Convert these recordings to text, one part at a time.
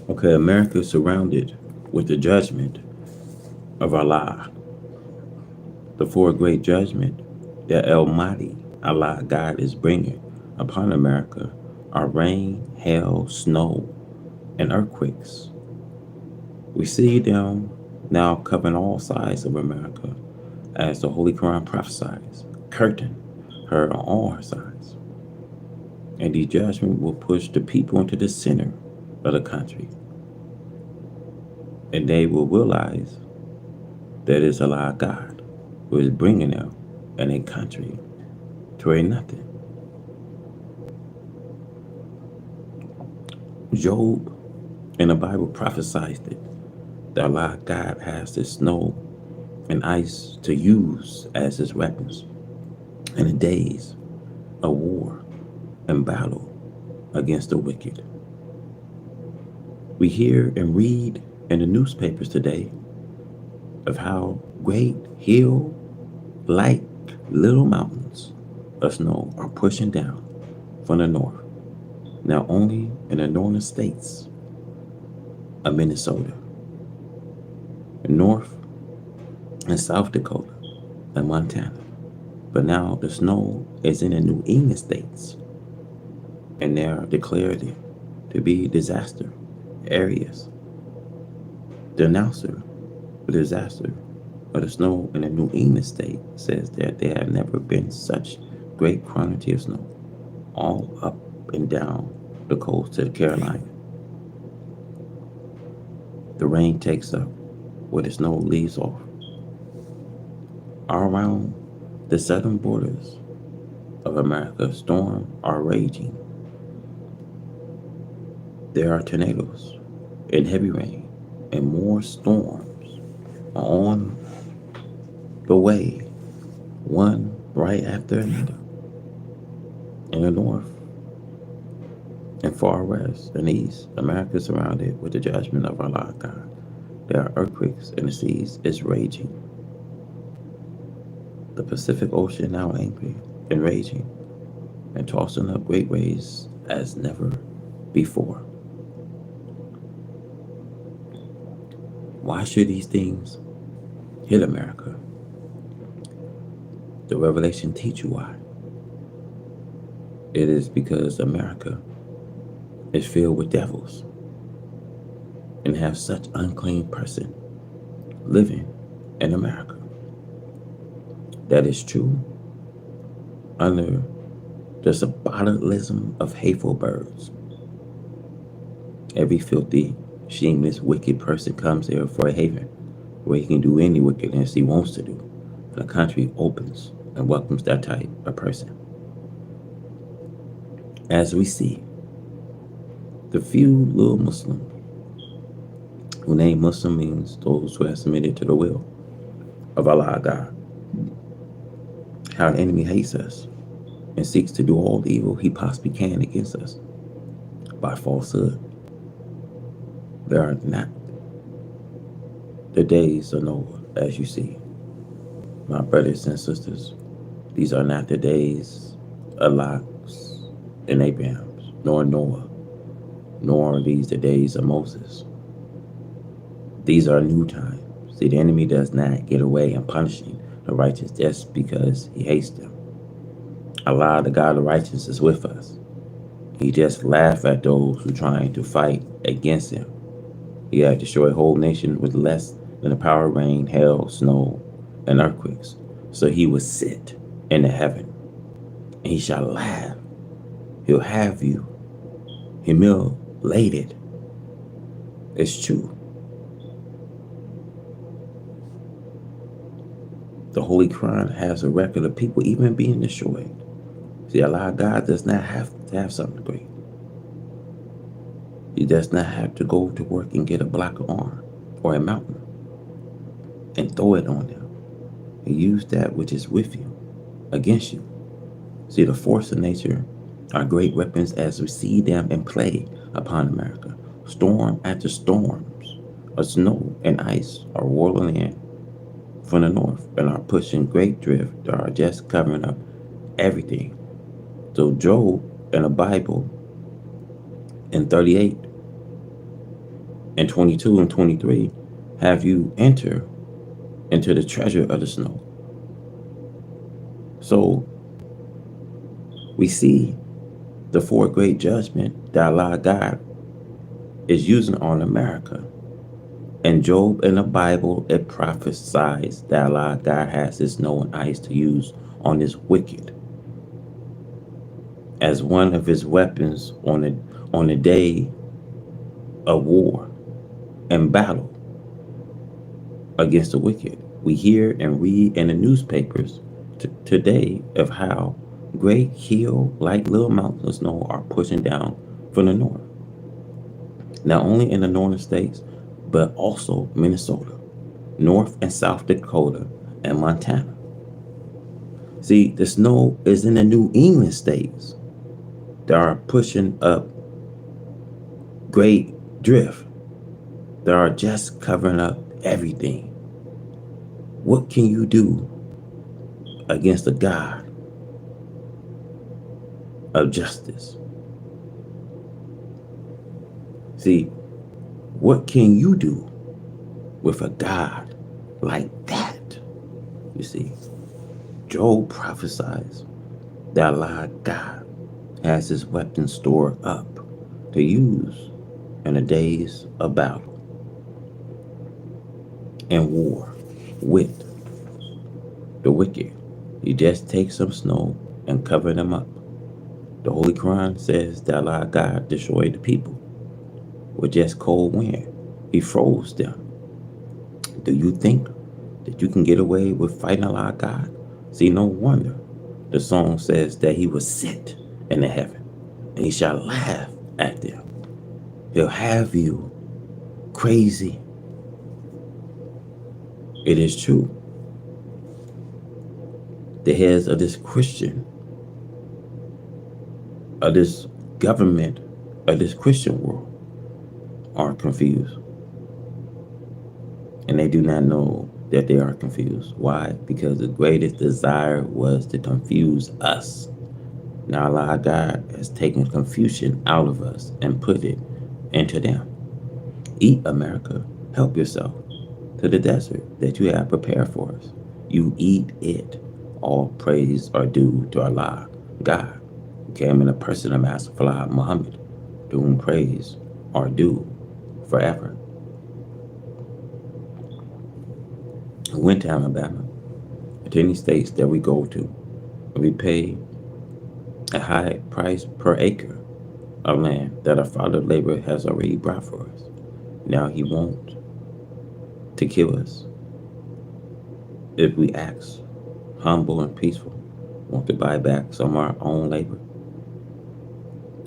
Okay, America is surrounded with the judgment of Allah, the four great judgment that Almighty Allah God is bringing upon America are rain, hail, snow, and earthquakes. We see them now covering all sides of America as the Holy Quran prophesies, curtain her on all her sides. And the judgment will push the people into the center of the country. And they will realize that it's Allah God who is bringing them in a country to a nothing. Job in the Bible prophesied it, that Allah God has the snow and ice to use as his weapons in the days of war and battle against the wicked. We hear and read in the newspapers today of how great hill like little mountains of snow are pushing down from the north, not only in the northern states of Minnesota, North and South Dakota, and Montana, but now the snow is in the New England states, and they are declared it to be disaster areas. The announcer for disaster of the snow in the New England state says that there have never been such great quantity of snow all up and down the coast to the Carolina. The rain takes up where the snow leaves off. All around the southern borders of America, storms are raging. There are tornadoes and heavy rain, and more storms are on the way, one right after another. In the north and far west and east, America is surrounded with the judgment of Allah God. There are earthquakes and the seas is raging. The Pacific Ocean now angry and raging and tossing up great waves as never before. Why should these things hit America? The Revelation teach you why. It is because America is filled with devils and have such unclean person living in America. That is true under the subbotulism of hateful birds. Every filthy, shameless, wicked person comes there for a haven where he can do any wickedness he wants to do. The country opens and welcomes that type of person. As we see, the few little Muslims who name Muslim means those who have submitted to the will of Allah God. How the enemy hates us and seeks to do all the evil he possibly can against us by falsehood. There are not the days of Noah, as you see. My brothers and sisters, these are not the days of Lot's and Abraham's, nor Noah, nor are these the days of Moses. These are new times. See, the enemy does not get away in punishing the righteous just because he hates them. Allah, the God of righteousness, is with us. He just laughs at those who are trying to fight against him. He had destroyed a whole nation with less than the power of rain, hail, snow, and earthquakes. So he will sit in the heaven, and he shall laugh. He'll have you humiliated. It's true. The Holy Quran has a record of people even being destroyed. See, Allah God does not have to have something great. He does not have to go to work and get a block of iron or a mountain and throw it on them. He used that which is with you against you. See, the force of nature are great weapons as we see them in play upon America. Storm after storms of snow and ice are rolling in from the north and are pushing great drift that are just covering up everything. So Job in the Bible in 38 And 22 and 23 have you enter into the treasure of the snow. So we see the four great judgment that Allah God is using on America. And Job in the Bible, it prophesies that Allah God has his snow and ice to use on this wicked as one of his weapons on the day of war and battle against the wicked. We hear and read in the newspapers today of how great hill like little mountains of snow are pushing down from the north. Not only in the northern states, but also Minnesota, North and South Dakota, and Montana. See, the snow is in the New England states that are pushing up great drift that are just covering up everything. What can you do against a God of justice? See, what can you do with a God like that? You see, Job prophesies that Allah God has his weapons stored up to use in the days of battle and war with the wicked. You just take some snow and cover them up. The Holy Quran says that Allah God destroyed the people with just cold wind. He froze them. Do you think that you can get away with fighting Allah God? See, no wonder the song says that he will sit in the heaven and he shall laugh at them. He'll have you crazy. It is true. The heads of this Christian, of this government, of this Christian world are confused. And they do not know that they are confused. Why? Because the greatest desire was to confuse us. Now Allah God has taken confusion out of us and put it into them. Eat, America. Help yourself to the desert that you have prepared for us. You eat it. All praise are due to Allah God, who came in the person of Master Muhammad, to whom praise are due forever. We went to Alabama, to any states that we go to, we pay a high price per acre of land that our Father labor has already brought for us. Now he won't to kill us if we act humble and peaceful, want to buy back some of our own labor.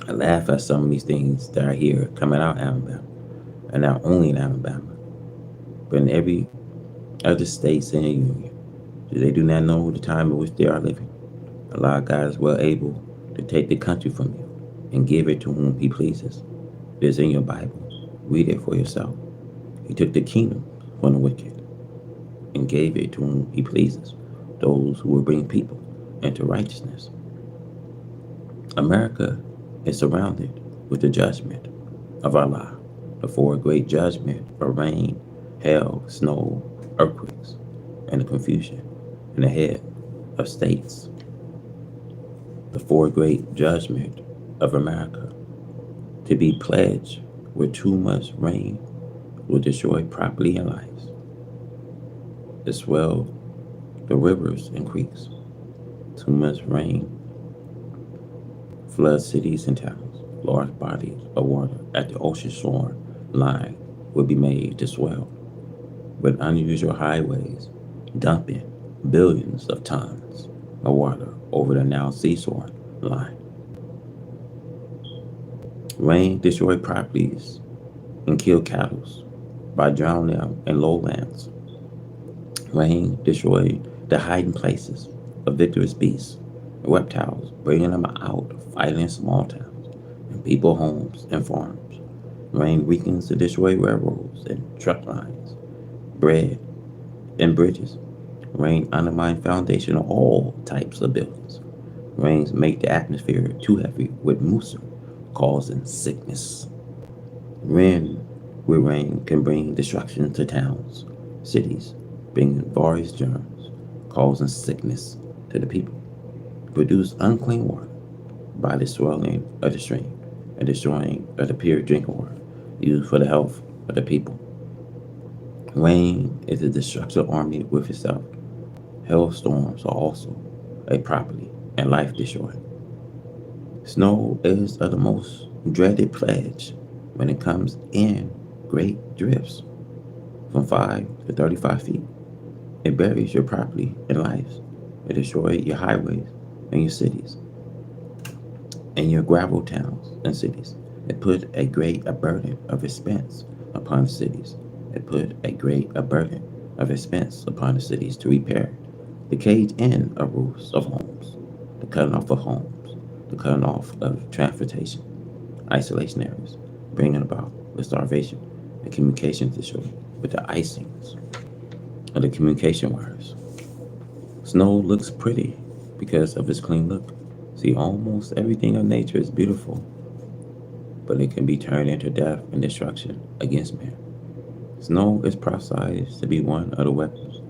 I laugh at some of these things that are here coming out of Alabama, and not only in Alabama, but in every other states in the union. They do not know the time in which they are living. Allah God is well able to take the country from you and give it to whom he pleases. It is in your Bible. Read it for yourself. He took the kingdom from the wicked and gave it to whom he pleases, those who will bring people into righteousness. America is surrounded with the judgment of Allah, the four great judgments of rain, hail, snow, earthquakes, and the confusion in the head of states. The four great judgments of America to be pledged with too much rain will destroy property and lives. As well, the rivers and creeks. Too much rain flood cities and towns. Large bodies of water at the ocean shore line will be made to swell, with unusual highways dumping billions of tons of water over the now seashore line. Rain destroy properties and kill cattle by drowning them in lowlands. Rain destroyed the hiding places of victorious beasts and reptiles, bringing them out, fighting in small towns and people homes and farms. Rain weakens to destroy railroads and truck lines, bread and bridges. Rain undermines foundation of all types of buildings. Rains make the atmosphere too heavy with moisture, causing sickness. Rain where rain can bring destruction to towns, cities, bringing various germs, causing sickness to the people, produce unclean water by the swelling of the stream and destroying of the pure drinking water used for the health of the people. Rain is a destructive army with itself. Hailstorms are also a property and life destroyer. Snow is of the most dreaded pledge when it comes in great drifts from 5 to 35 feet. It buries your property and lives. It destroys your highways and your cities and your gravel towns and cities. It put a burden of expense upon the cities. It put a burden of expense upon the cities to repair the cage in of roofs of homes, the cutting off of homes, the cutting off of transportation, isolation areas, bringing about the starvation, the communications destroyed with the icings of the communication wires. Snow looks pretty because of its clean look. See, almost everything of nature is beautiful, but it can be turned into death and destruction against man. Snow is prophesied to be one of the weapons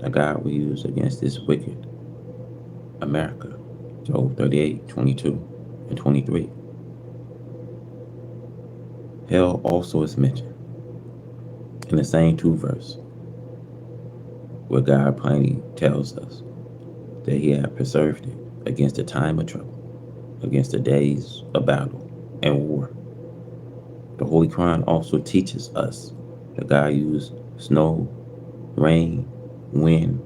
that God will use against this wicked America. Job 38:22 and 23. Hell also is mentioned in the same two verses, where God plainly tells us that He had preserved it against the time of trouble, against the days of battle and war. The Holy Quran also teaches us that God used snow, rain, wind,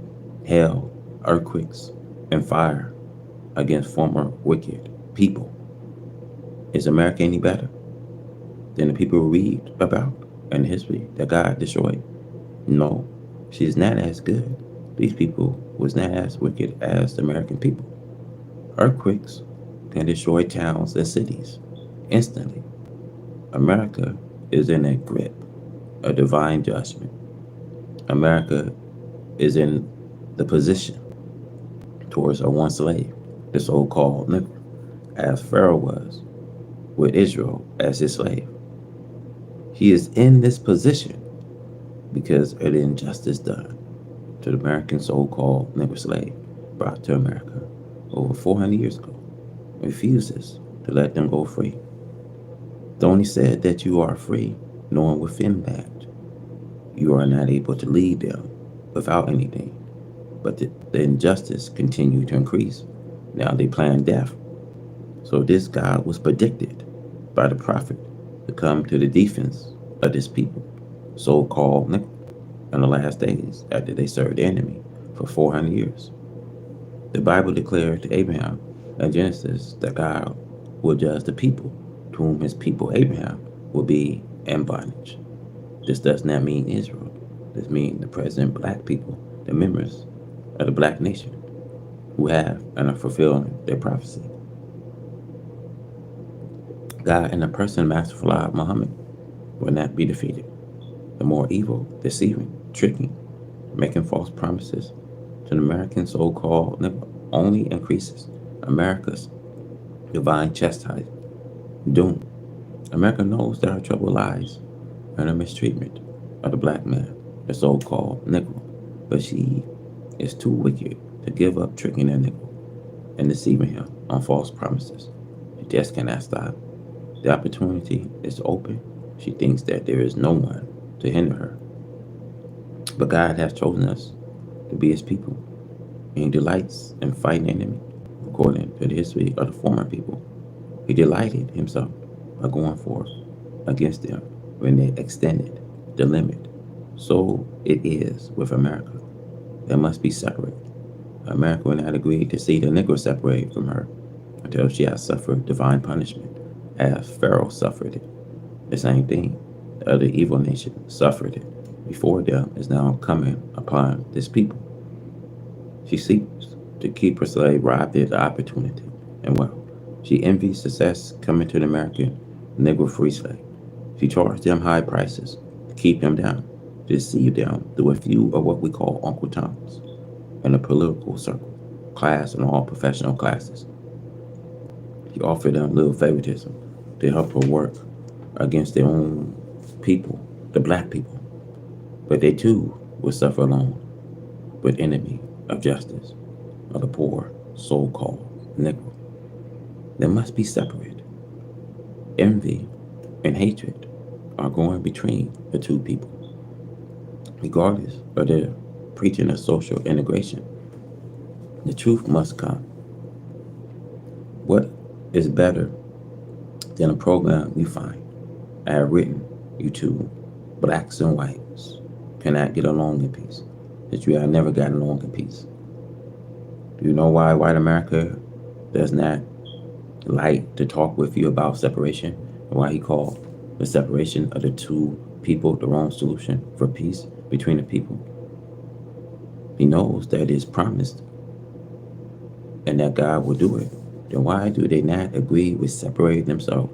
hail, earthquakes, and fire against former wicked people. Is America any better than the people we read about in history that God destroyed? No, she's not as good. These people was not as wicked as the American people. Earthquakes can destroy towns and cities instantly. America is in a grip of divine judgment. America is in the position towards a one slave, the so-called Negro, as Pharaoh was with Israel as his slave. He is in this position because of the injustice done to the American so-called Negro slave brought to America over 400 years ago. Refuses to let them go free. Only said that you are free, knowing within that you are not able to lead them without anything. But the injustice continued to increase. Now they plan death. So this God was predicted by the prophet to come to the defense of this people, so-called Negro, in the last days after they served the enemy for 400 years. The Bible declared to Abraham in Genesis that God will judge the people to whom his people Abraham will be in bondage. This does not mean Israel. This means the present black people, the members of the black nation, who have and are fulfilling their prophecy. God in the person Master Muhammad will not be defeated. The more evil, deceiving, tricking, making false promises to the American so-called Negro only increases America's divine chastisement, doom. America knows that her trouble lies in her mistreatment of the black man, the so-called Negro, but she is too wicked to give up tricking the Negro and deceiving him on false promises. She just cannot stop. The opportunity is open. She thinks that there is no one to hinder her. But God has chosen us to be his people, and he delights in fighting the enemy, according to the history of the former people. He delighted himself by going forth against them when they extended the limit. So it is with America. They must be separate. America will not agree to see the Negro separate from her until she has suffered divine punishment, as Pharaoh suffered it. The same thing the other evil nation suffered it before them is now coming upon this people. She seeks to keep her slave robbed of the opportunity and wealth. She envies success coming to the American Negro free slave. She charged them high prices to keep them down, to deceive them through a few of what we call Uncle Toms in the political circle, class, and all professional classes. She offered them little favoritism to help her work against their own people the black people, but they too will suffer alone with enemy of justice, of the poor, so-called Negro. They must be separated. Envy and hatred are going between the two people, regardless of their preaching of social integration. The truth must come. What is better than a program we find? I have written you two blacks and whites cannot get along in peace. That you have never gotten along in peace. Do you know why white America does not like to talk with you about separation? And why he called the separation of the two people the wrong solution for peace between the people? He knows that it is promised and that God will do it. Then why do they not agree with separating themselves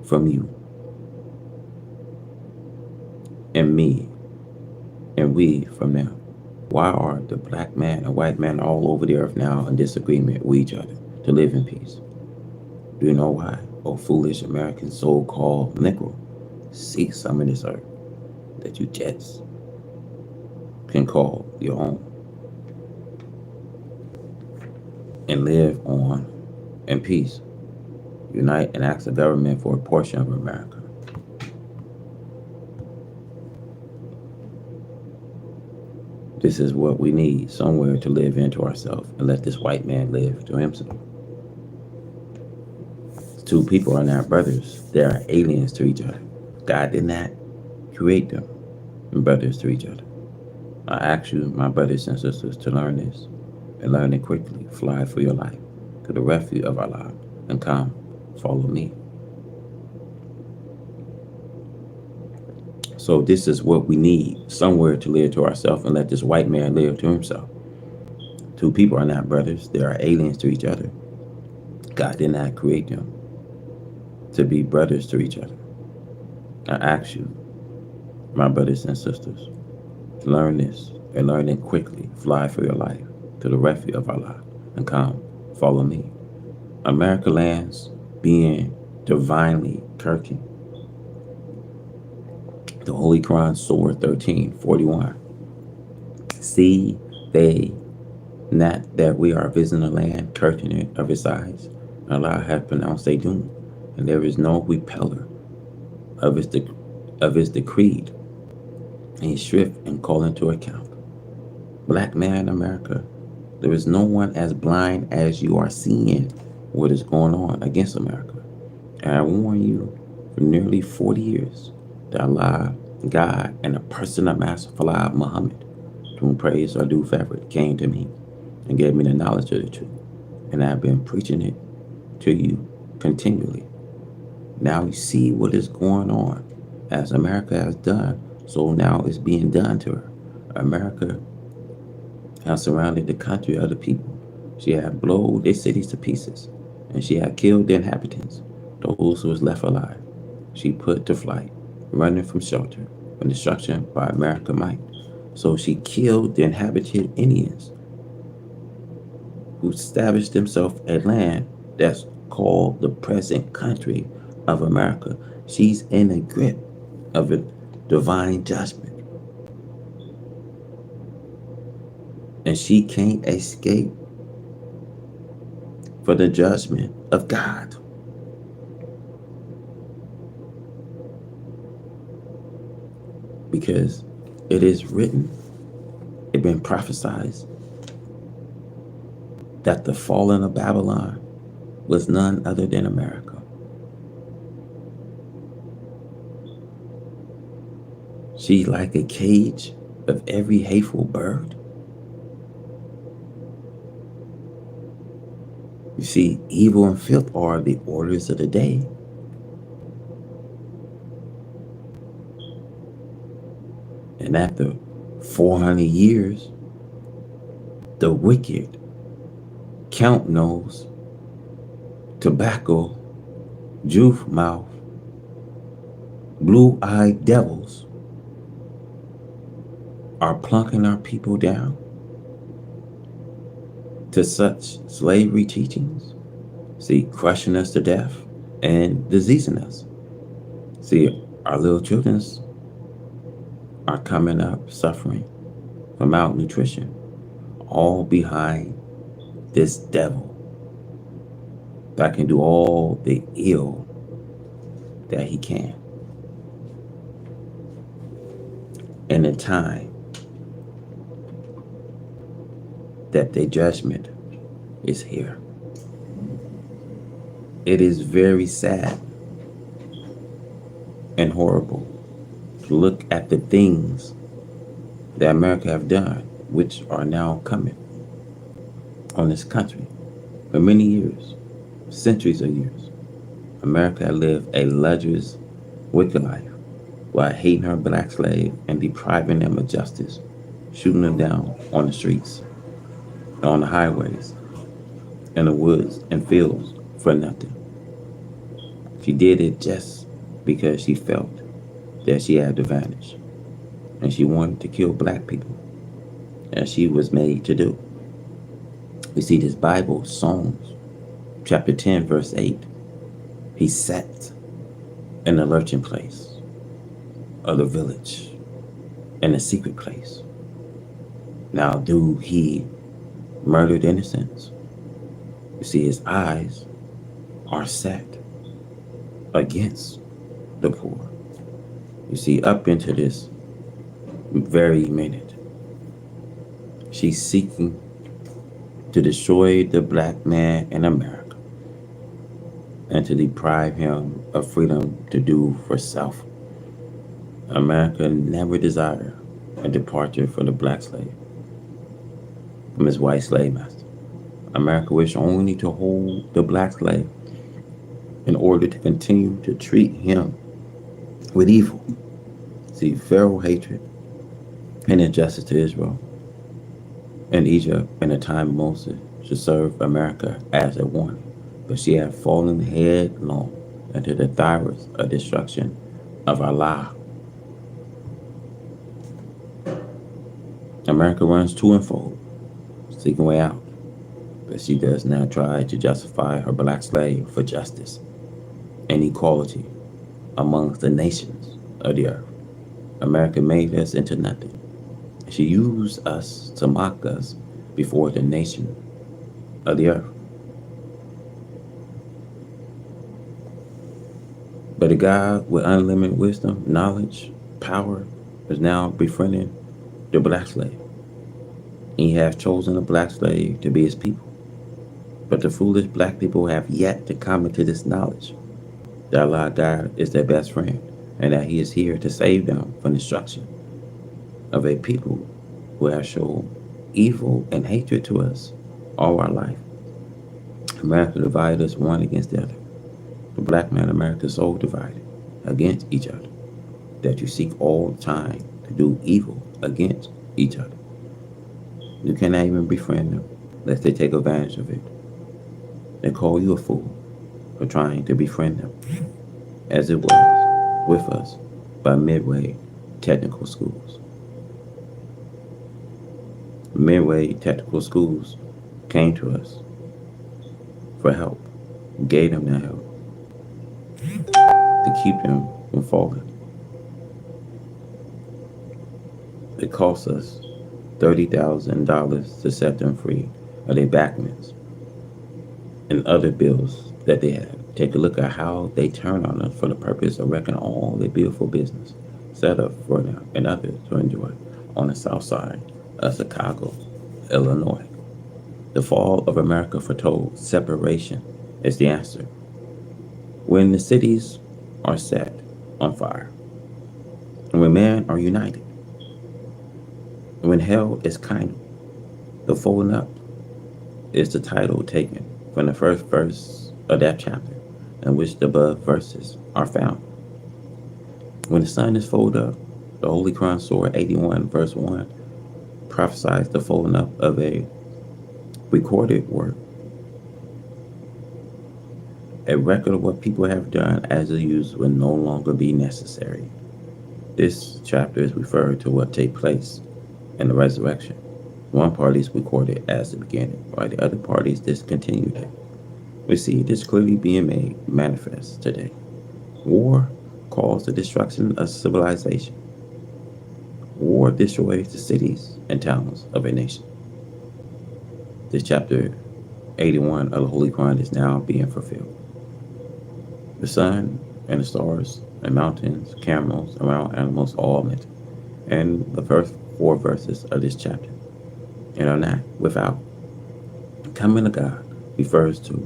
from you and me and we from them? Why are the black man and white man all over the earth now in disagreement with each other to live in peace? Do you know why? Oh, foolish American so-called Negro, see some of this earth that you jets can call your own and live on in peace. Unite and ask the government for a portion of America. This is what we need, somewhere to live into ourselves and let this white man live to himself. Two people are not brothers. They are aliens to each other. God did not create them and brothers to each other. I ask you, my brothers and sisters, to learn this and learn it quickly. Fly for your life to the refuge of Allah and come, follow me. So this is what we need, somewhere to live to ourselves and let this white man live to himself. Two people are not brothers. They are aliens to each other. God did not create them to be brothers to each other. I ask you, my brothers and sisters, to learn this and learn it quickly. Fly for your life to the refuge of Allah and come, follow me. America lands being divinely curtained. The Holy Quran, Surah 13:41. See they not that we are visiting a land curtained of its eyes. Allah hath pronounced a doom, and there is no repeller of his decreed, and he shrift and call into account. Black man in America, there is no one as blind as you are seeing what is going on against America. And I warn you, for nearly 40 years, that Allah, God, and the person of Master Fala Muhammad, to whom praise are due forever, came to me and gave me the knowledge of the truth. And I've been preaching it to you continually. Now you see what is going on. As America has done, so now it's being done to her. America has surrounded the country of the people. She had blown their cities to pieces, and she had killed the inhabitants, those who was left alive. She put to flight, running from shelter, from destruction by American might. So she killed the inhabited Indians who established themselves a land that's called the present country of America. She's in the grip of a divine judgment. And she can't escape for the judgment of God. Because it is written, it's been prophesied that the falling of Babylon was none other than America. She's like a cage of every hateful bird. You see, evil and filth are the orders of the day. And after 400 years, the wicked, count nose, tobacco, juice mouth, blue-eyed devils are plunking our people down to such slavery teachings. See, crushing us to death and diseasing us. See, our little children's are coming up suffering from malnutrition, all behind this devil that can do all the ill that he can. And in time that the judgment is here. It is very sad and horrible to look at the things that America have done, which are now coming on this country. For many years, centuries of years, America had lived a luxurious, wicked life while hating her black slave and depriving them of justice, shooting them down on the streets, on the highways, in the woods and fields for nothing. She did it just because she felt that she had the advantage, and she wanted to kill black people, as she was made to do. We see this Bible, Psalms, chapter 10, verse 8. He sat in the lurching place of the village, in the secret place. Now, do he murdered innocents? You see, his eyes are set against the poor. You see, up into this very minute, she's seeking to destroy the black man in America and to deprive him of freedom to do for self. America never desired a departure for the black slave from his white slave master. America wished only to hold the black slave in order to continue to treat him with evil. See, Pharaoh hatred and injustice to Israel and Egypt in the time of Moses should serve America as a warning, but she had fallen headlong into the thyrus of destruction of Allah. America runs to and fro, seeking way out, but she does not try to justify her black slave for justice and equality amongst the nations of the earth. America made us into nothing. She used us to mock us before the nation of the earth. But a God with unlimited wisdom, knowledge, power is now befriending the black slave. He has chosen the black slave to be his people. But the foolish black people have yet to come into this knowledge that Allah God is their best friend and that he is here to save them from destruction of a people who have shown evil and hatred to us all our life. America divided us one against the other. The black man in America is so divided against each other that you seek all the time to do evil against each other. You cannot even befriend them lest they take advantage of it. They call you a fool for trying to befriend them, as it was with us by Midway Technical Schools. Midway Technical Schools came to us for help, gave them that help to keep them from falling. It cost us $30,000 to set them free of their backments and other bills that they have. Take a look at how they turn on us for the purpose of wrecking all their beautiful business set up for them and others to enjoy on the south side of Chicago, Illinois. The fall of America foretold separation is the answer. When the cities are set on fire, and when men are united, and when hell is kind, the folding up is the title taken from the first verse of that chapter in which the above verses are found. When the sun is folded up, the Holy Quran Surah 81 verse 1 prophesies the folding up of a recorded work, a record of what people have done as a use will no longer be necessary. This chapter is referred to what take place in the resurrection. One party is recorded as the beginning, while the other parties discontinued it. We see this clearly being made manifest today. War caused the destruction of civilization. War destroys the cities and towns of a nation. This chapter 81 of the Holy Quran is now being fulfilled. The sun and the stars and mountains, camels, and wild animals all met. And the first 4 verses of this chapter, and are not without. Coming to God refers to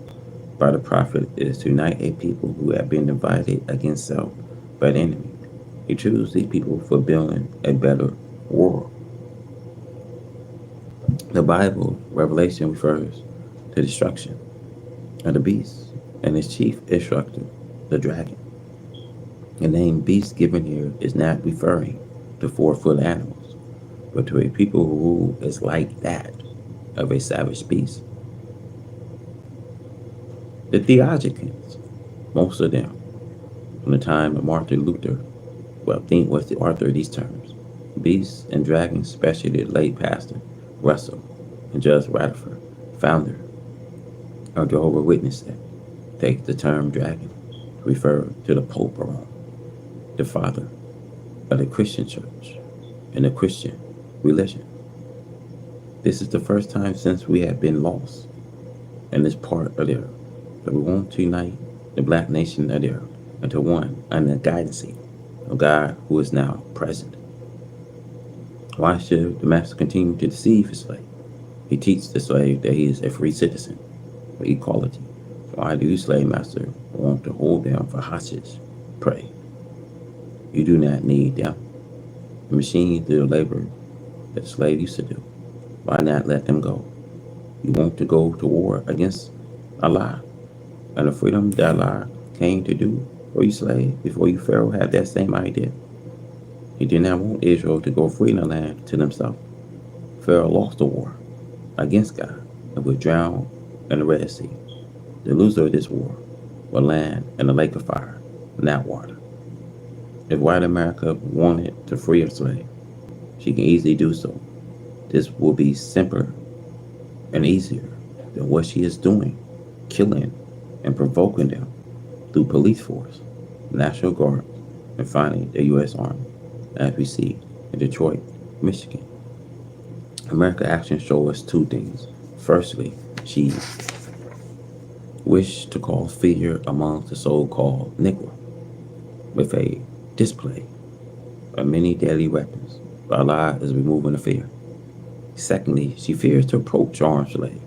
by the prophet is to unite a people who have been divided against self by the enemy. He chose these people for building a better world. The Bible, Revelation, refers to destruction of the beast and his chief instructor, the dragon. The name beast given here is not referring to 4-foot animals, but to a people who rule is like that of a savage beast. The theologians, most of them, from the time of Martin Luther, think was the author of these terms. Beasts and dragons, especially the late pastor Russell and Judge Rutherford, founder of Jehovah's Witnesses, take the term dragon to refer to the Pope of Rome, the father of the Christian church and the Christian religion. This is the first time since we have been lost in this part of the earth that we want to unite the black nation of the earth into one under the guidance of God who is now present. Why should the master continue to deceive his slave? He teaches the slave that he is a free citizen for equality. Why do you, slave master, want to hold them for hostage? Pray. You do not need them. The machines do the labor that the slave used to do. Why not let them go? You want to go to war against Allah and the freedom that Allah came to do for you, slave, before you, Pharaoh, had that same idea. He did not want Israel to go free in the land to themselves. Pharaoh lost the war against God and was drowned in the Red Sea. The loser of this war will land in the lake of fire, not water. If white America wanted to free a slave, she can easily do so. This will be simpler and easier than what she is doing, killing and provoking them through police force, National Guard, and finally the U.S. Army, as we see in Detroit, Michigan. America's actions show us 2 things. Firstly, she wished to cause fear amongst the so-called Negro with a display of many deadly weapons, but Allah is removing the fear. Secondly, she fears to approach armed slave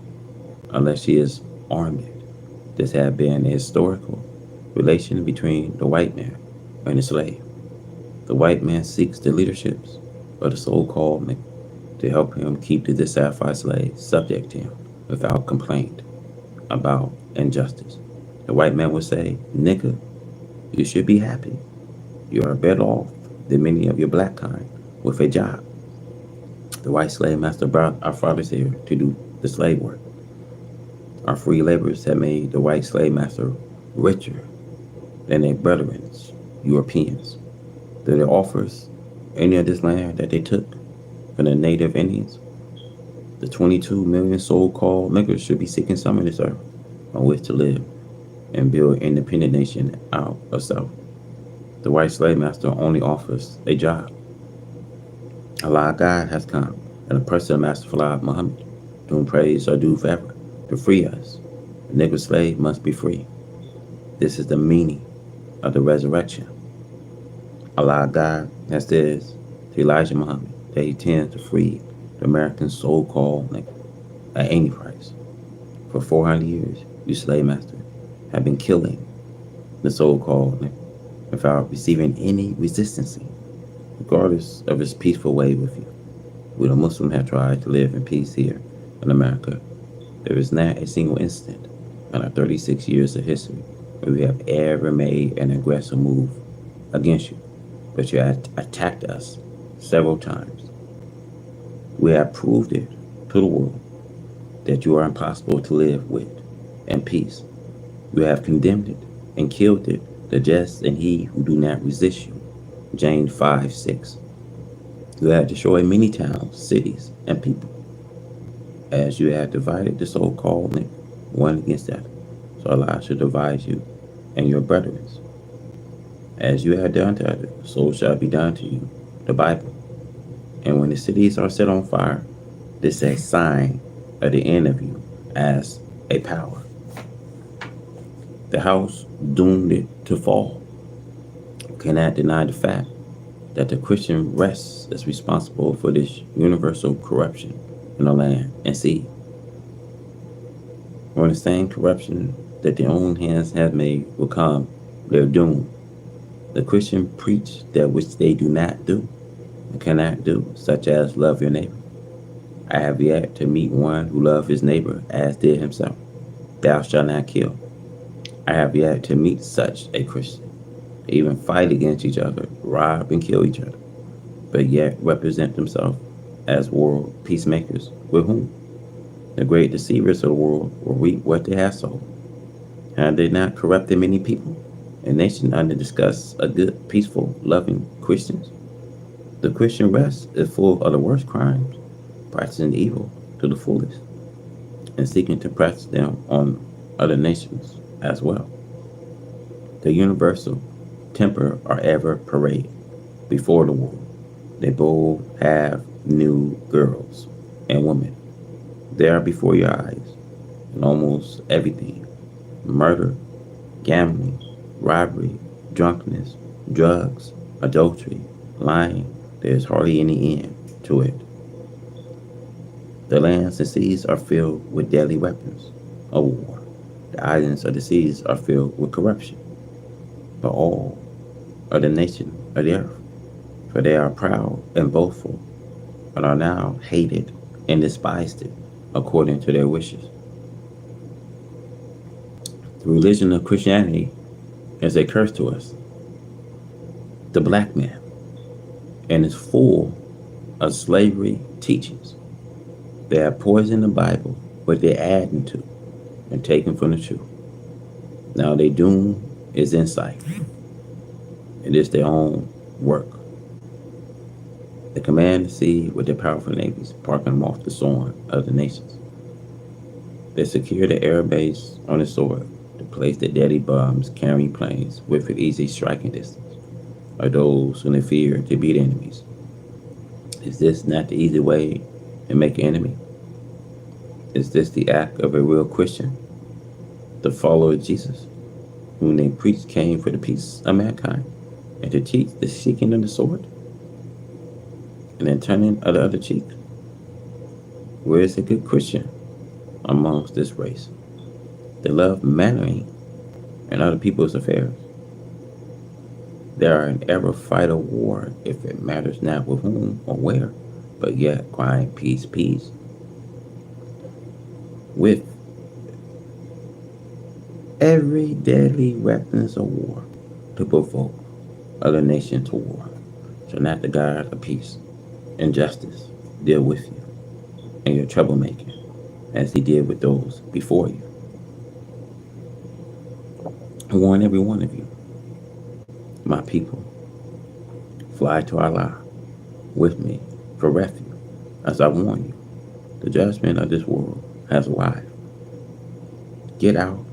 unless she is armed. This has been a historical relation between the white man and the slave. The white man seeks the leaderships of the so-called Negro to help him keep the dissatisfied slave subject to him without complaint about injustice. The white man would say, "Nigga, you should be happy. You are better off than many of your black kind with a job." The white slave master brought our fathers here to do the slave work. Our free laborers have made the white slave master richer than their brethren, Europeans. Did they offer us any of this land that they took from the native Indians? The 22 million so-called niggers should be seeking some of this earth on which to live and build an independent nation out of self. The white slave master only offers a job. Allah God has come, and the person of Master Fala Muhammad, to whom praise are due forever, to free us. The Negro slave must be free. This is the meaning of the resurrection. Allah God has said to Elijah Muhammad that he intends to free the American so-called Negro at any price. For 400 years, you slave master have been killing the so-called Negro without receiving any resistance, regardless of his peaceful way with you. We the Muslims have tried to live in peace here in America. There is not a single incident in our 36 years of history where we have ever made an aggressive move against you, but you have attacked us several times. We have proved it to the world that you are impossible to live with in peace. You have condemned it and killed it, the just and he who do not resist you. James 5:6. You have destroyed many towns, cities, and people, as you have divided the so-called Negro one against the other. So Allah shall divide you and your brethren. As you have done to others, so shall be done to you. The Bible. And when the cities are set on fire, this is a sign of the end of you as a power. The house doomed it to fall cannot deny the fact that the Christian rest is responsible for this universal corruption in the land and sea. When the same corruption that their own hands have made will come, their doom. The Christian preach that which they do not do and cannot do, such as love your neighbor. I have yet to meet one who loved his neighbor as did himself. Thou shalt not kill. I have yet to meet such a Christian. They even fight against each other, rob and kill each other, but yet represent themselves as world peacemakers with whom? The great deceivers of the world will reap what they have sown. Have they not corrupted many people? A nation under discuss a good, peaceful, loving Christians? The Christian rest is full of the worst crimes, practicing evil to the fullest, and seeking to practice them on other nations as well. The universal temper are ever parade before the world. They both have new girls and women. They are before your eyes in almost everything. Murder, gambling, robbery, drunkenness, drugs, adultery, lying. There's hardly any end to it. The lands and seas are filled with deadly weapons of war. The islands of the seas are filled with corruption. But all are the nation of the earth, for they are proud and boastful, and are now hated and despised it according to their wishes. The religion of Christianity is a curse to us, the black man, and is full of slavery teachings. They have poisoned the Bible, but they're adding to and taken from the truth. Now their doom is in sight. It is their own work. They command the sea with their powerful navies, parking them off the soil of the nations. They secure the air base on the soil to place the deadly bombs carrying planes with an easy striking distance, or those whom they fear to be the enemies. Is this not the easy way to make an enemy? Is this the act of a real Christian? The follower of Jesus, whom they preached came for the peace of mankind, and to teach the seeking of the sword, and then turning of the other cheek? Where is a good Christian amongst this race? They love meddling in other people's affairs. They are an ever fight a war if it matters not with whom or where, but yet crying peace, peace. With every deadly weapons of war to provoke other nations to war. Shall not the God of peace and justice deal with you and your troublemaking as he did with those before you? I warn every one of you, my people, fly to Allah with me for refuge, as I warn you. The judgment of this world has arrived. Get out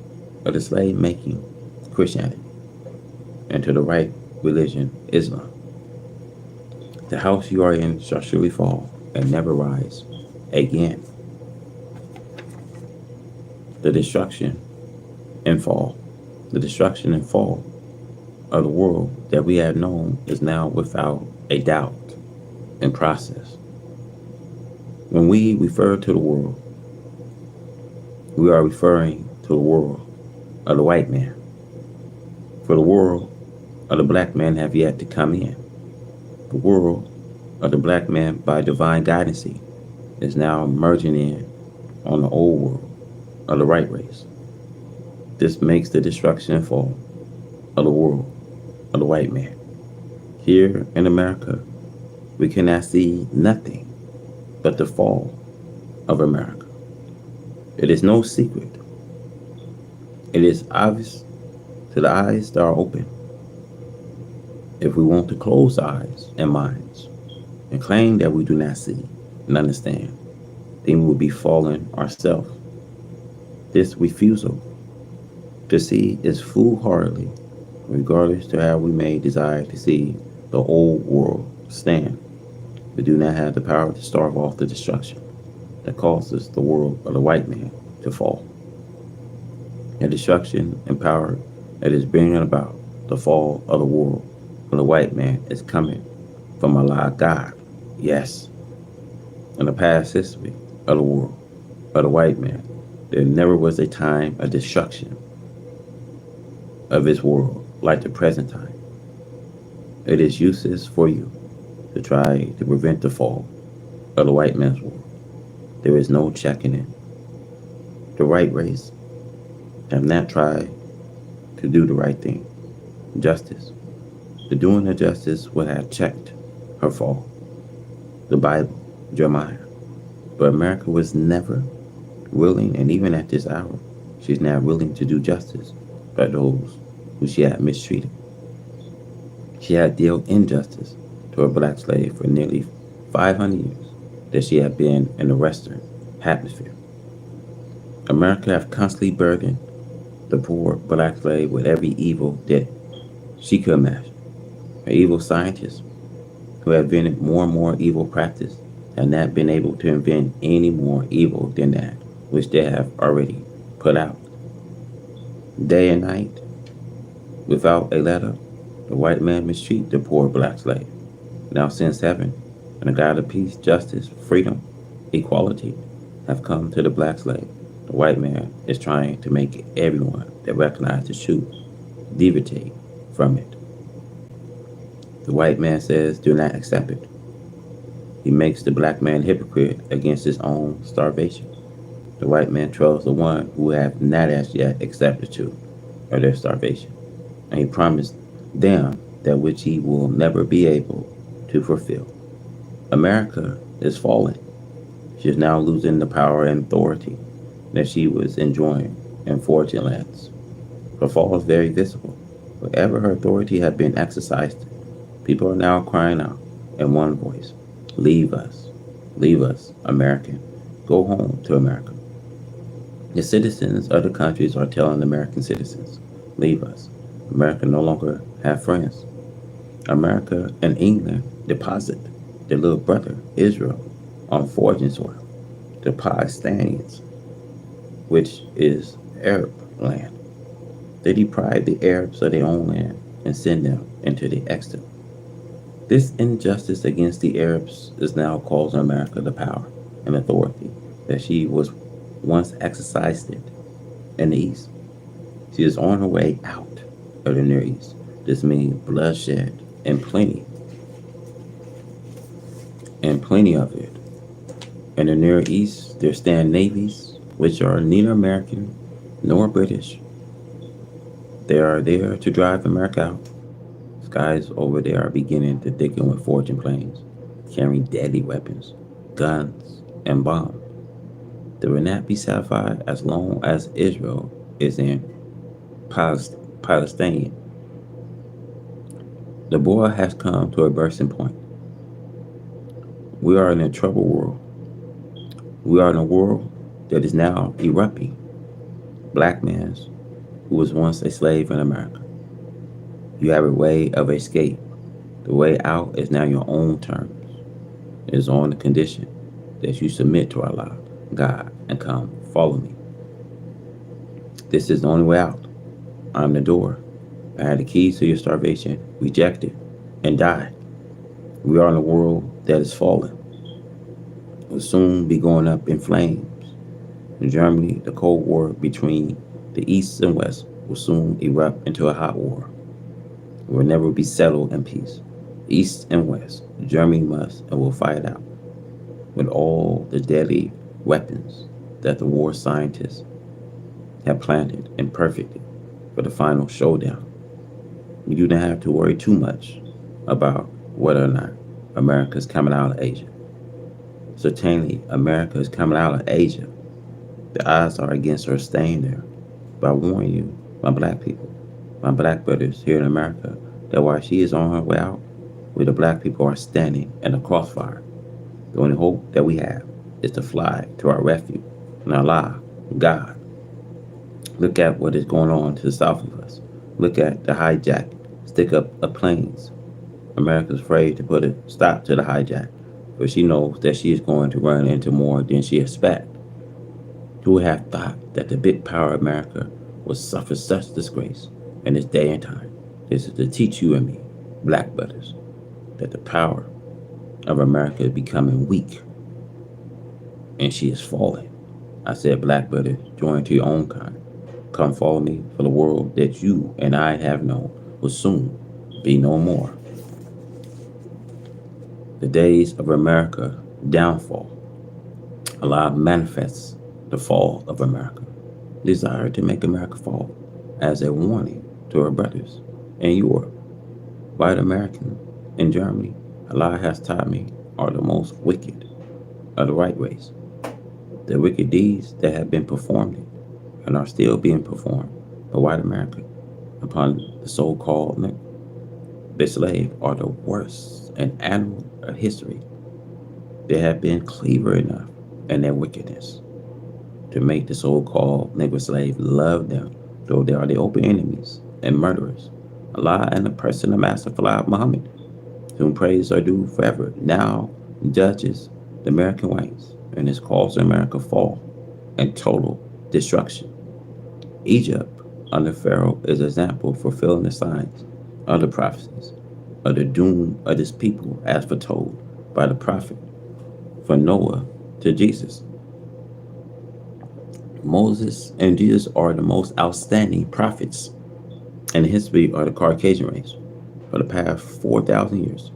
of the slave-making Christianity and to the right religion, Islam. The house you are in shall surely fall and never rise again. The destruction and fall of the world that we have known is now without a doubt in process. When we refer to the world, we are referring to the world of the white man. For the world of the black man have yet to come in. The world of the black man by divine guidance is now merging in on the old world of the white race. This makes the destruction and fall of the world of the white man. Here in America, we cannot see nothing but the fall of America. It is no secret. It is obvious to the eyes that are open. If we want to close eyes and minds and claim that we do not see and understand, then we will be fallen ourselves. This refusal to see is foolhardily, regardless to how we may desire to see the old world stand. We do not have the power to starve off the destruction that causes the world of the white man to fall. The destruction and power that is bringing about the fall of the world of the white man is coming from Allah God. Yes, in the past history of the world of the white man, there never was a time of destruction of his world like the present time. It is useless for you to try to prevent the fall of the white man's world. There is no checking it. The right race have not tried to do the right thing. Justice. The doing of justice would have checked her fall. The Bible, Jeremiah. But America was never willing, and even at this hour, she's not willing to do justice by those who she had mistreated. She had dealt injustice to a black slave for nearly 500 years that she had been in the Western hemisphere. America have constantly burdened the poor black slave with every evil that she could imagine. Her evil scientists, who have invented more and more evil practice, have not been able to invent any more evil than that which they have already put out. Day and night, without a letter, the white man mistreat the poor black slave. Now since heaven and the God of peace, justice, freedom, equality have come to the black slave, the white man is trying to make everyone that recognizes the truth deviate from it. The white man says, do not accept it. He makes the black man hypocrite against his own starvation. The white man trolls the one who have not as yet accepted the truth of their starvation. And he promised them that which he will never be able to fulfill. America is falling. She is now losing the power and authority that she was enjoying in foreign lands. Her fall is very visible. Wherever her authority had been exercised, people are now crying out in one voice, leave us, American, go home to America. The citizens of the countries are telling American citizens, leave us. America no longer have friends. America and England deposit their little brother, Israel, on foreign soil. The Palestinians, which is Arab land. They deprive the Arabs of their own land and send them into the exile. This injustice against the Arabs is now causing America the power and authority that she was once exercised in the East. She is on her way out of the Near East. This means bloodshed and plenty of it. In the Near East, there stand navies which are neither American nor British. They are there to drive America out. Skies over there are beginning to thicken with fortune planes, carrying deadly weapons, guns, and bombs. They will not be satisfied as long as Israel is in Palestine. The boy has come to a bursting point. We are in a troubled world. We are in a world that is now erupting. Black man who was once a slave in America. You have a way of escape. The way out is now your own terms. It is on the condition that you submit to Allah, God, and come follow me. This is the only way out. I'm the door. I have the keys to your starvation. Reject it and die. We are in a world that is falling. It will soon be going up in flames. In Germany, the Cold War between the East and West will soon erupt into a hot war. It will never be settled in peace. East and West, Germany must and will fight out with all the deadly weapons that the war scientists have planted and perfected for the final showdown. You do not have to worry too much about whether or not America is coming out of Asia. Certainly, America is coming out of Asia. The odds are against her staying there. But I warn you, my black people, my black brothers here in America, that while she is on her way out, we the black people are standing in the crossfire. The only hope that we have is to fly to our refuge in Allah, God. Look at what is going on to the south of us. Look at the hijack, stick up of planes. America's afraid to put a stop to the hijack. for she knows that she is going to run into more than she expects. Who would have thought that the big power of America would suffer such disgrace in this day and time? This is to teach you and me, black brothers, that the power of America is becoming weak and she is falling. I said, black brothers, join to your own kind. Come follow me, for the world that you and I have known will soon be no more. The days of America downfall allow manifests the fall of America. Desire to make America fall as a warning to our brothers in Europe. White American in Germany, Allah has taught me, are the most wicked of the white race. The wicked deeds that have been performed and are still being performed by white America upon the so-called slave are the worst in animal history. They have been clever enough in their wickedness to make the so-called Negro slave love them, though they are the open enemies and murderers. Allah and the person of Master Fala Muhammad, whom praise are due forever, now judges the American whites and has caused America fall and total destruction. Egypt under Pharaoh is an example fulfilling the signs of the prophecies of the doom of this people as foretold by the prophet from Noah to Jesus. Moses and Jesus are the most outstanding prophets in the history of the Caucasian race for the past 4,000 years.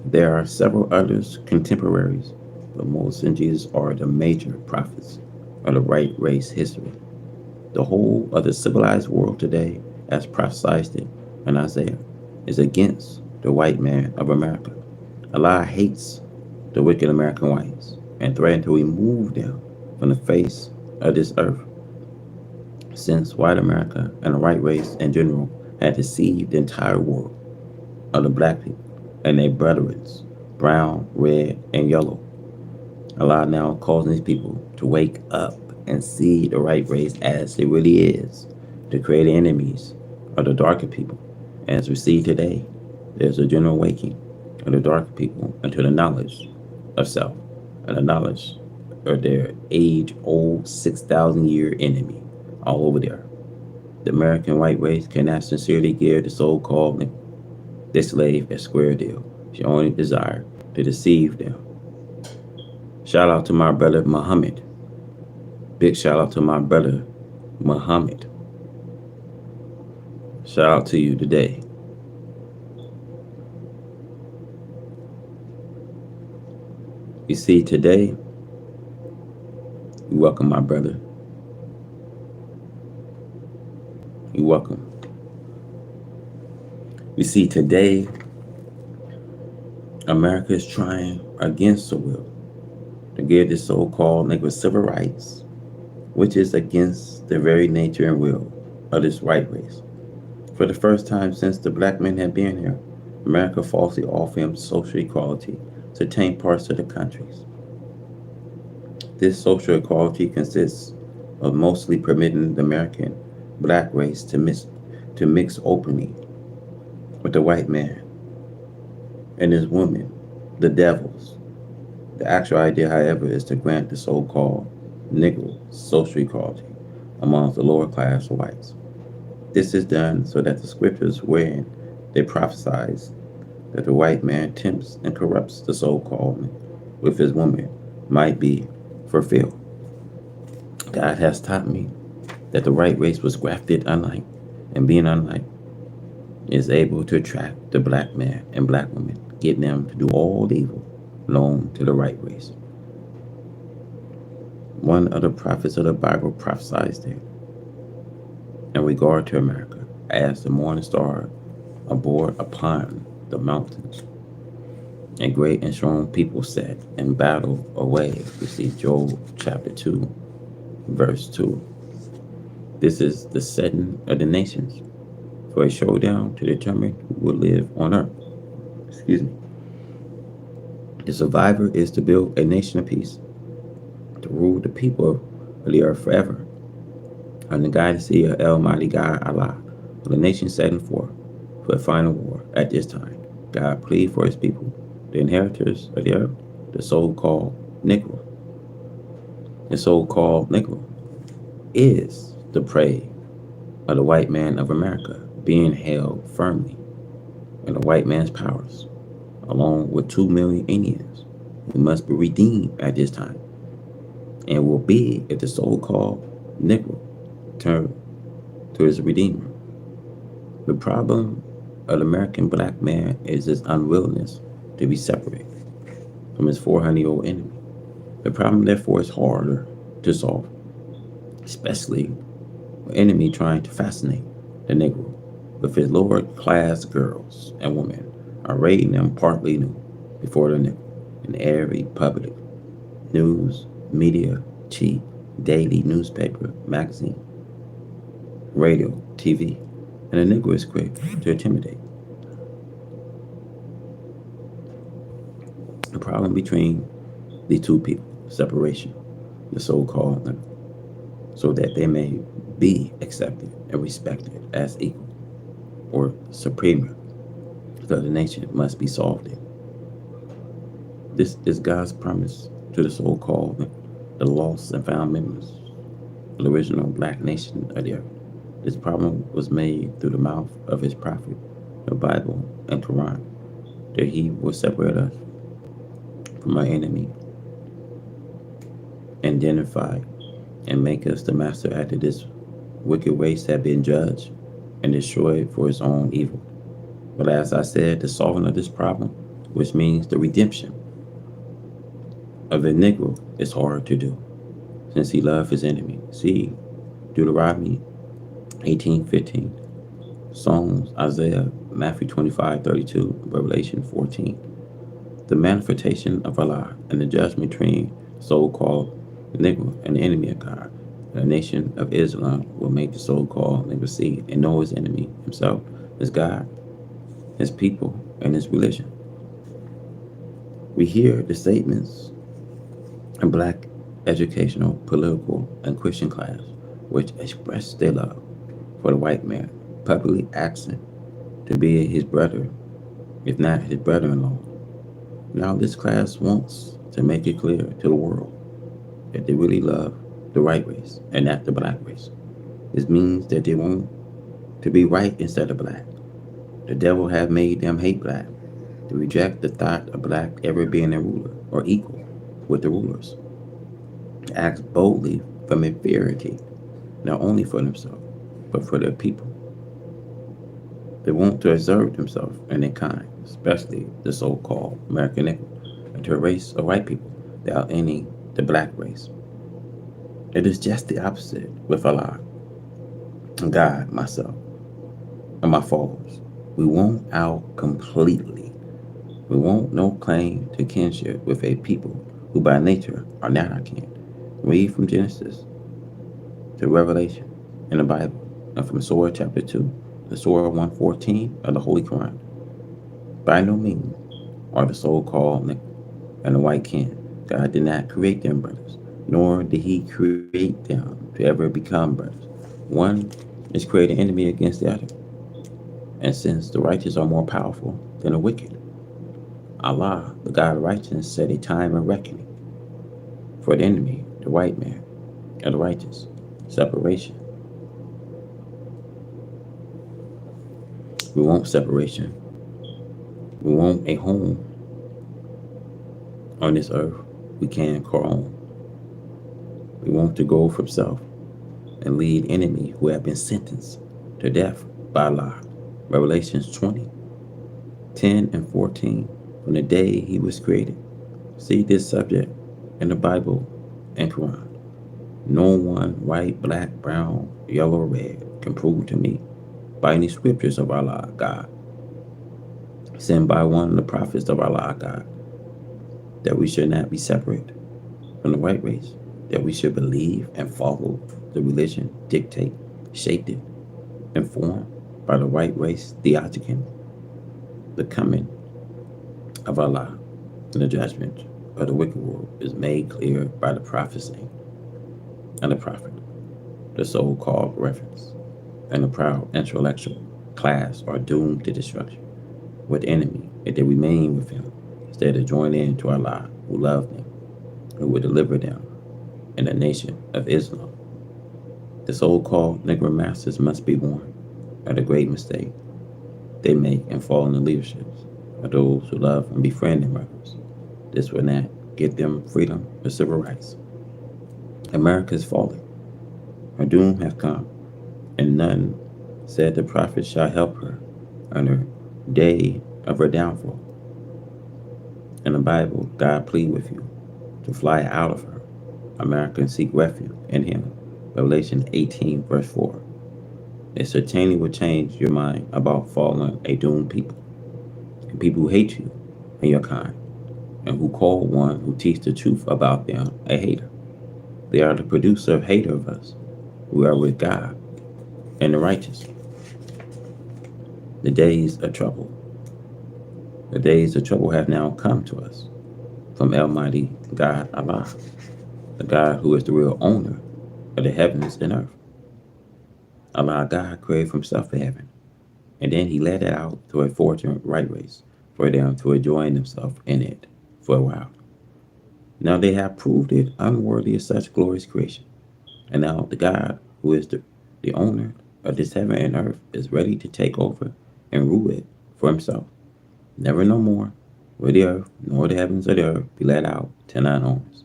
There are several others contemporaries, but Moses and Jesus are the major prophets of the white race history. The whole of the civilized world today, as prophesied in Isaiah, is against the white man of America. Allah hates the wicked American whites and threatened to remove them from the face of this earth. Since white America and the white race in general had deceived the entire world of the black people and their brethren, brown, red, and yellow, Allah now causing these people to wake up and see the right race as it really is, to create enemies of the darker people. As we see today, there's a general waking of the darker people into the knowledge of self and the knowledge of their age-old 6,000-year enemy all over there. The American white race cannot sincerely give the so-called slave a square deal. She only desire to deceive them. Shout out to my brother Muhammad. Big shout out to my brother Muhammad. Shout out to you today. You see, today, you welcome my brother. You welcome. You see, today, America is trying against the will to give the so-called Negro civil rights, which is against the very nature and will of this white race. For the first time since the black men have been here, America falsely offered him social equality to tame parts of the countries. This social equality consists of mostly permitting the American black race to mix openly with the white man and his women, the devils. The actual idea, however, is to grant the so-called Negro social equality amongst the lower class of whites. This is done so that the scriptures wherein they prophesize that the white man tempts and corrupts the so-called with his woman might be fulfilled. God has taught me that the white race was grafted unlike, and being unlike is able to attract the black man and black woman, getting them to do all the evil known to the white race. One of the prophets of the Bible prophesies that in regard to America, as the morning star abode upon the mountains, and great and strong people sat in battle away. We see Job chapter 2, verse 2. This is the setting of the nations for a showdown to determine who will live on earth. Excuse me. The survivor is to build a nation of peace, to rule the people of the earth forever. Under the guidance of Almighty God Allah, for the nation setting forth for a final war at this time. God plead for his people the inheritors of the earth, the so-called Negro. The so-called Negro is the prey of the white man of America, being held firmly in the white man's powers, along with 2 million Indians who must be redeemed at this time, and will be if the so-called Negro turn to his Redeemer. The problem of the American black man is his unwillingness to be separated from his 400-year-old enemy. The problem, therefore, is harder to solve, especially an enemy trying to fascinate the Negro with his lower class girls and women, arraying them partly nude before the Negro in every public news, media, cheap, daily newspaper, magazine, radio, TV, and the Negro is quick to intimidate. The problem between the two people, separation, the so-called Negro, so that they may be accepted and respected as equal or superior to the nation, must be solved. This is God's promise to the so-called the lost and found members of the original black nation of the earth. This problem was made through the mouth of his prophet, the Bible and Quran, that he will separate us from our enemy, identify and make us the master after this wicked race have been judged and destroyed for its own evil. But as I said, the solving of this problem, which means the redemption of the Negro, is hard to do, since he loved his enemy. See Deuteronomy 18:15, Psalms, Isaiah, Matthew 25:32, Revelation 14. The manifestation of Allah and the judgment between so-called Negro and the enemy of God. The nation of Islam will make the so-called Negro see and know his enemy himself as God, his people, and his religion. We hear the statements in black educational, political, and Christian class which express their love for the white man, publicly asking to be his brother, if not his brother-in-law. Now this class wants to make it clear to the world that they really love the white race and not the black race. This means that they want to be white instead of black. The devil have made them hate black, to reject the thought of black ever being a ruler or equal with the rulers. Act boldly from inferiority, not only for themselves, but for their people. They want to exert themselves and their kind, especially the so-called American Negro, into a race of white people without any the black race. It is just the opposite with Allah, God, myself, and my followers. We want out completely. We want no claim to kinship with a people who by nature are not our kin. Read from Genesis to Revelation in the Bible, and from Surah chapter 2 to Surah 114 of the Holy Quran. By no means are the so-called Negro and the white kin. God did not create them brothers, nor did he create them to ever become brothers. One is creating an enemy against the other. And since the righteous are more powerful than the wicked, Allah, the God of righteousness, set a time of reckoning for the enemy, the white man, and the righteous. Separation. We want separation. We want a home on this earth we can call home. We want to go from self and lead enemy who have been sentenced to death by Allah. Revelations 20:10 and 14, from the day he was created. See this subject in the Bible and Quran. No one, white, black, brown, yellow, or red, can prove to me by any scriptures of Allah, God, sent by one of the prophets of Allah, God, that we should not be separate from the white race, that we should believe and follow the religion, dictate, shaped it, and formed by the white race theology. The coming of Allah and the judgment of the wicked world is made clear by the prophecy and the prophet. The so-called reference and the proud intellectual class are doomed to destruction with the enemy if they remain with him. instead of joining in to Allah, who loved them, who would deliver them in the nation of Islam. The so-called Negro masters must be warned of the great mistake they make in following the leaderships of those who love and befriend their brothers. This will not get them freedom or civil rights. America is falling. Her doom has come, and none said the prophet shall help her on her day of her downfall. In the Bible, God plead with you to fly out of her. America and seek refuge in him. Revelation 18 verse 4. It certainly will change your mind about fallen a doomed people, and people who hate you and your kind, and who call one who teach the truth about them a hater. They are the producer of hater of us, who are with God and the righteous. The days of trouble. The days of trouble have now come to us from Almighty God Allah, the God who is the real owner of the heavens and earth. Allah God created from himself the heaven, and then he let it out to a fortunate right race for them to enjoy themselves in it for a while. Now they have proved it unworthy of such glorious creation, and now the God who is the owner of this heaven and earth is ready to take over and rule it for himself. Never no more will the earth nor the heavens of the earth be let out to none owners.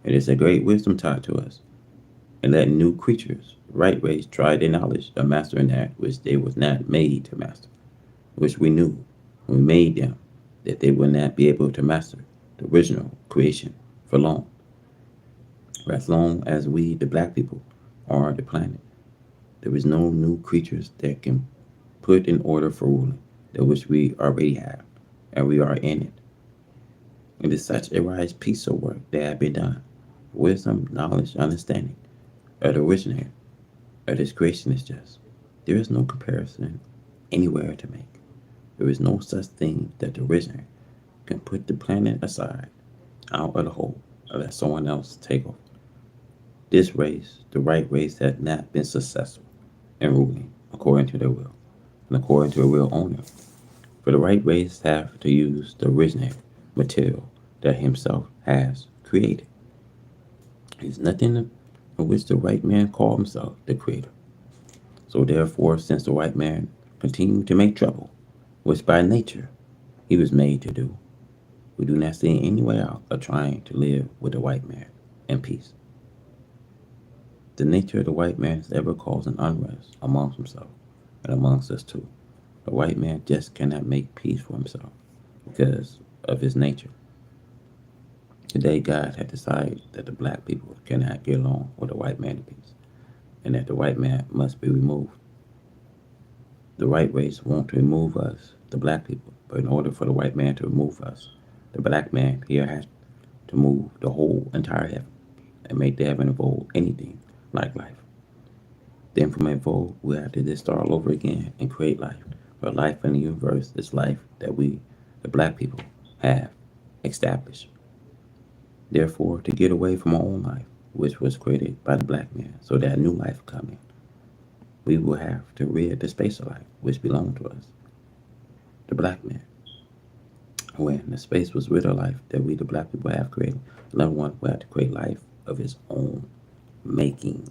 It is a great wisdom taught to us, and let new creatures, right race, try their knowledge of mastering that which they was not made to master, which we knew when we made them that they would not be able to master the original creation for long. For as long as we, the black people, are the planet, there is no new creatures that can put in order for ruling that which we already have, and we are in it. It is such a wise piece of work that has been done. Wisdom, knowledge, understanding of the originator of this creation is just. There is no comparison anywhere to make. There is no such thing that the originator can put the planet aside, out of the hole, or let someone else take over. This race, the right race, has not been successful in ruling according to their will and according to a real owner. For the right race have to use the originator material that himself has created. It is nothing of which the white man called himself the creator. So therefore, since the white man continued to make trouble, which by nature he was made to do, we do not see any way out of trying to live with the white man in peace. The nature of the white man is ever causing unrest amongst himself and amongst us too. The white man just cannot make peace for himself because of his nature. Today, God had decided that the black people cannot get along with the white man in peace, and that the white man must be removed. The white race want to remove us, the black people, but in order for the white man to remove us, the black man here has to move the whole entire heaven and make the heaven evolve anything like life. Then from evolve, we have to just start all over again and create life. But life in the universe is life that we, the black people, have established. Therefore, to get away from our own life, which was created by the black man, so that new life come in, we will have to rid the space of life, which belonged to us, the black man. When the space was rid of life that we, the black people, have created, another one will have to create life of his own making